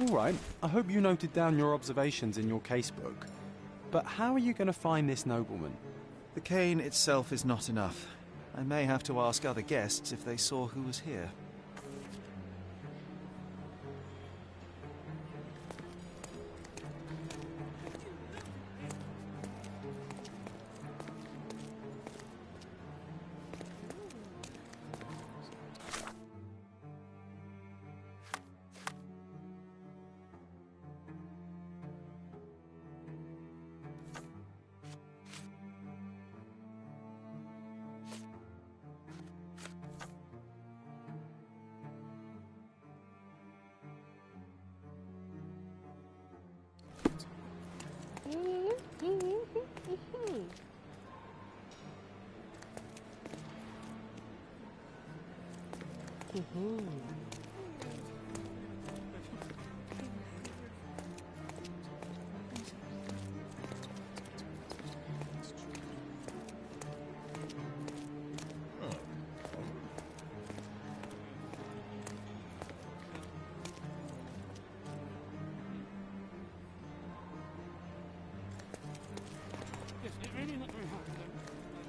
All right, I hope you noted down your observations in your casebook. But how are you going to find this nobleman? The cane itself is not enough. I may have to ask other guests if they saw who was here.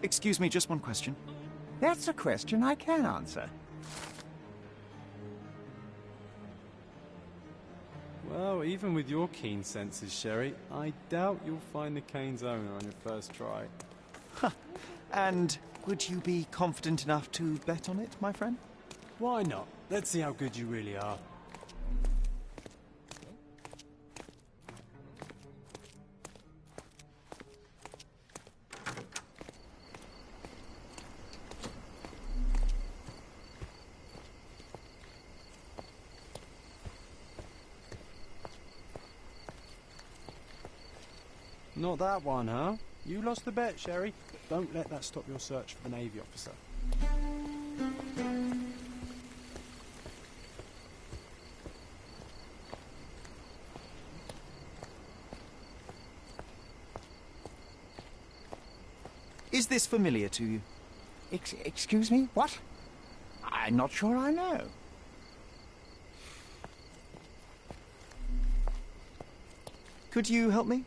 Excuse me, just one question. That's a question I can answer. Well, even with your keen senses, Sherry, I doubt you'll find the cane's owner on your first try. And would you be confident enough to bet on it, my friend? Why not? Let's see how good you really are. Not that one, huh? You lost the bet, Sherry. Don't let that stop your search for the Navy officer. Is this familiar to you? Excuse me? What? I'm not sure I know. Could you help me?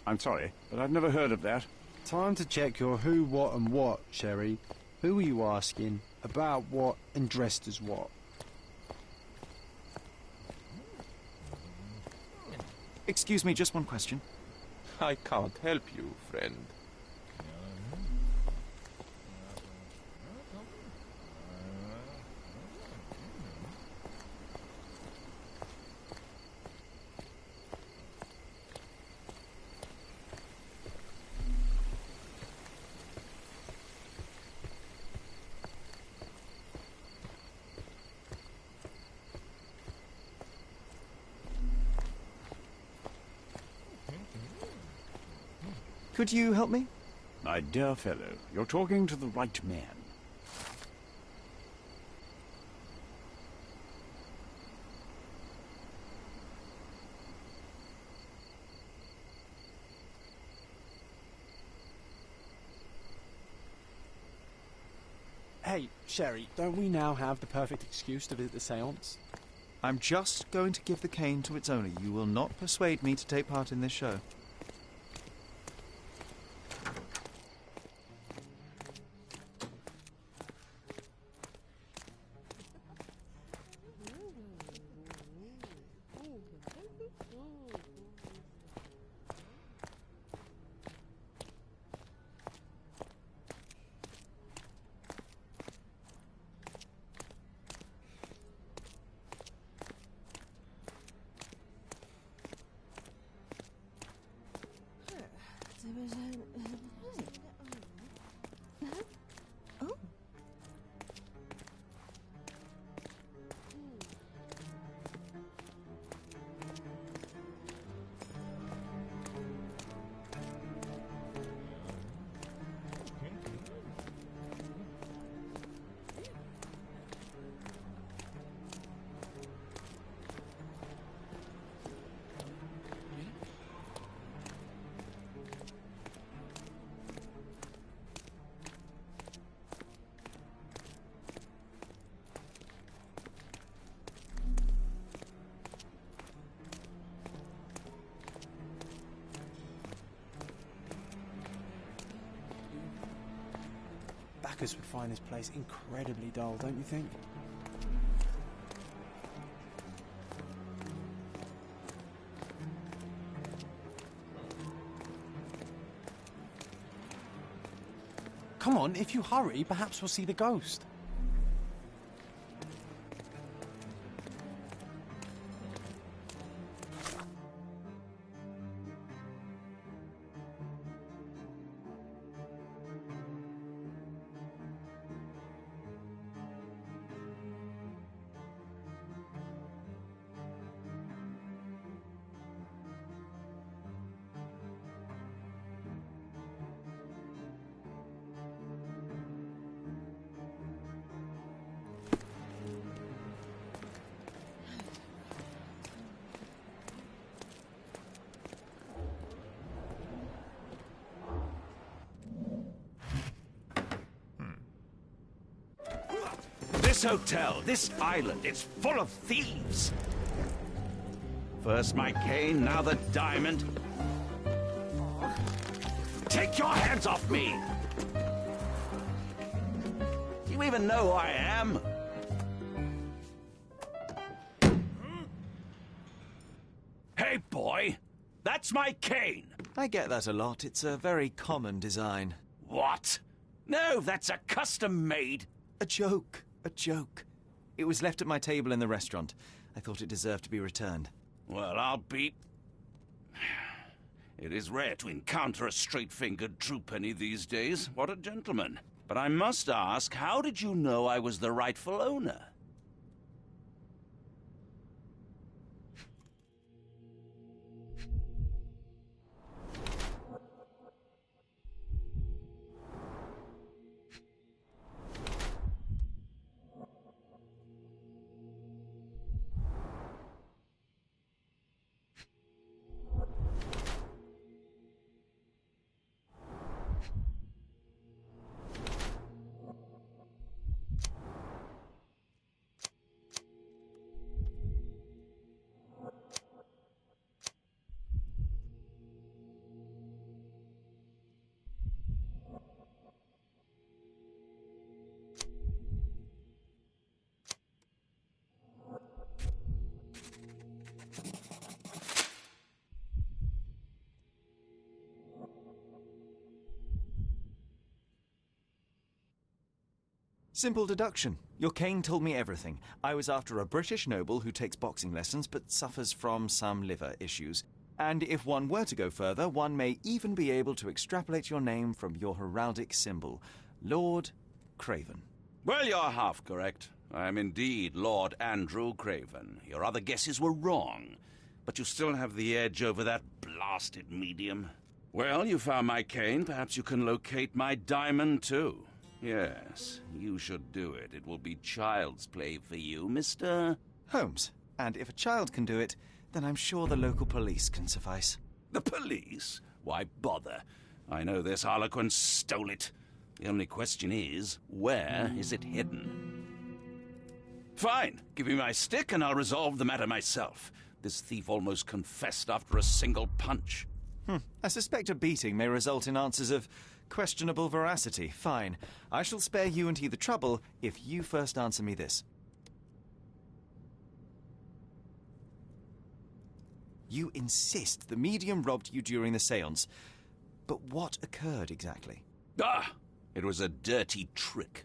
I'm sorry, but I've never heard of that. Time to check your who, what and what, Sherry. Who are you asking? About what and dressed as what? Excuse me, just one question. I can't help you, friend. Could you help me? My dear fellow, you're talking to the right man. Hey, Sherry, don't we now have the perfect excuse to visit the séance? I'm just going to give the cane to its owner. You will not persuade me to take part in this show. Bacchus would find this place incredibly dull, don't you think? Come on, if you hurry, perhaps we'll see the ghost. This hotel, this island, it's full of thieves. First my cane, now the diamond. Take your hands off me! Do you even know who I am? Hey, boy! That's my cane! I get that a lot. It's a very common design. What? No, that's a custom-made. A joke. A joke. It was left at my table in the restaurant. I thought it deserved to be returned. Well, I'll be... It is rare to encounter a straight-fingered true penny these days. What a gentleman. But I must ask, how did you know I was the rightful owner? Simple deduction. Your cane told me everything. I was after a British noble who takes boxing lessons but suffers from some liver issues. And if one were to go further, one may even be able to extrapolate your name from your heraldic symbol, Lord Craven. Well, you're half correct. I am indeed Lord Andrew Craven. Your other guesses were wrong. But you still have the edge over that blasted medium. Well, you found my cane. Perhaps you can locate my diamond, too. Yes, you should do it. It will be child's play for you, Mr. Holmes. And if a child can do it, then I'm sure the local police can suffice. The police? Why bother? I know this harlequin stole it. The only question is, where is it hidden? Fine. Give me my stick and I'll resolve the matter myself. This thief almost confessed after a single punch. I suspect a beating may result in answers of questionable veracity. Fine. I shall spare you and he the trouble if you first answer me this. You insist the medium robbed you during the séance. But what occurred exactly? It was a dirty trick.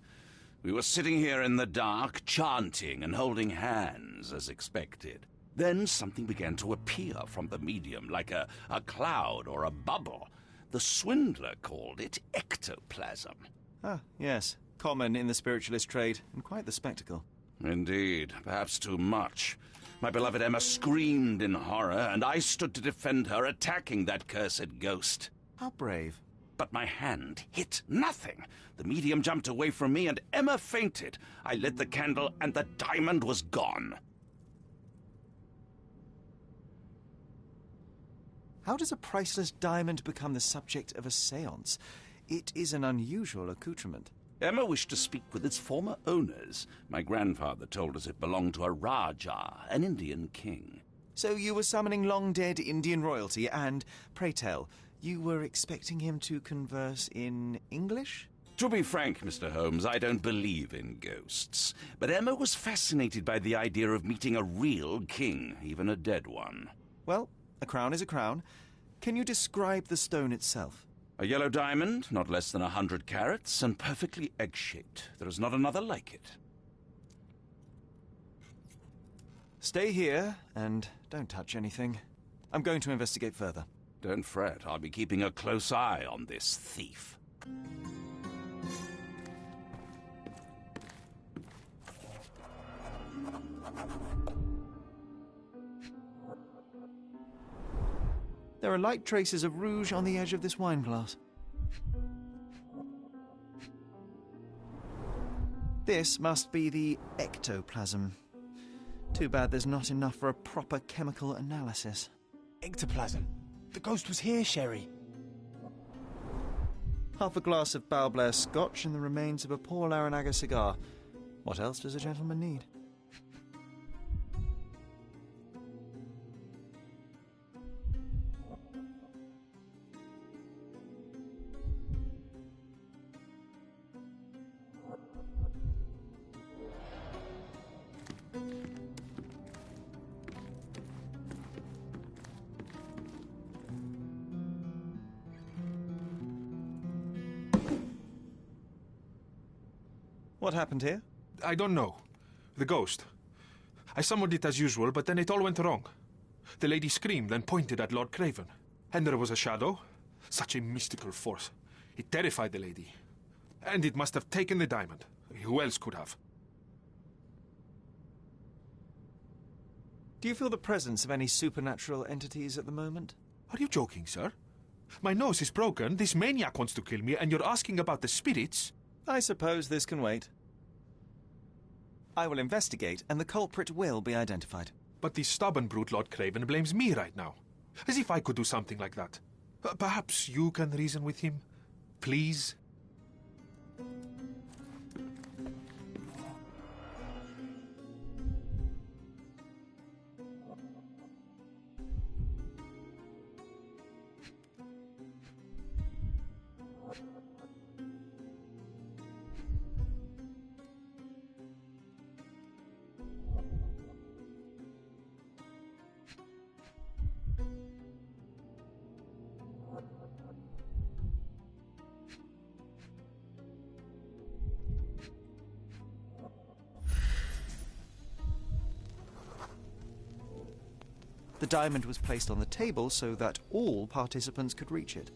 We were sitting here in the dark, chanting and holding hands, as expected. Then something began to appear from the medium, like a cloud or a bubble. The swindler called it ectoplasm. Ah, yes. Common in the spiritualist trade, and quite the spectacle. Indeed, perhaps too much. My beloved Emma screamed in horror, and I stood to defend her, attacking that cursed ghost. How brave. But my hand hit nothing. The medium jumped away from me, and Emma fainted. I lit the candle, and the diamond was gone. How does a priceless diamond become the subject of a séance? It is an unusual accoutrement. Emma wished to speak with its former owners. My grandfather told us it belonged to a Rajah, an Indian king. So you were summoning long-dead Indian royalty, and, pray tell, you were expecting him to converse in English? To be frank, Mr. Holmes, I don't believe in ghosts. But Emma was fascinated by the idea of meeting a real king, even a dead one. Well, a crown is a crown. Can you describe the stone itself? A yellow diamond, not less than 100 carats, and perfectly egg-shaped. There is not another like it. Stay here, and don't touch anything. I'm going to investigate further. Don't fret, I'll be keeping a close eye on this thief. There are light traces of rouge on the edge of this wine glass. This must be the ectoplasm. Too bad there's not enough for a proper chemical analysis. Ectoplasm. The ghost was here, Sherry. Half a glass of Balblair Scotch and the remains of a Paul Aranaga cigar. What else does a gentleman need? What happened here? I don't know. The ghost. I summoned it as usual, but then it all went wrong. The lady screamed and pointed at Lord Craven. And there was a shadow. Such a mystical force. It terrified the lady. And it must have taken the diamond. Who else could have? Do you feel the presence of any supernatural entities at the moment? Are you joking, sir? My nose is broken, this maniac wants to kill me, and you're asking about the spirits? I suppose this can wait. I will investigate, and the culprit will be identified. But the stubborn brute Lord Craven blames me right now. As if I could do something like that. Perhaps you can reason with him? Please? The diamond was placed on the table so that all participants could reach it.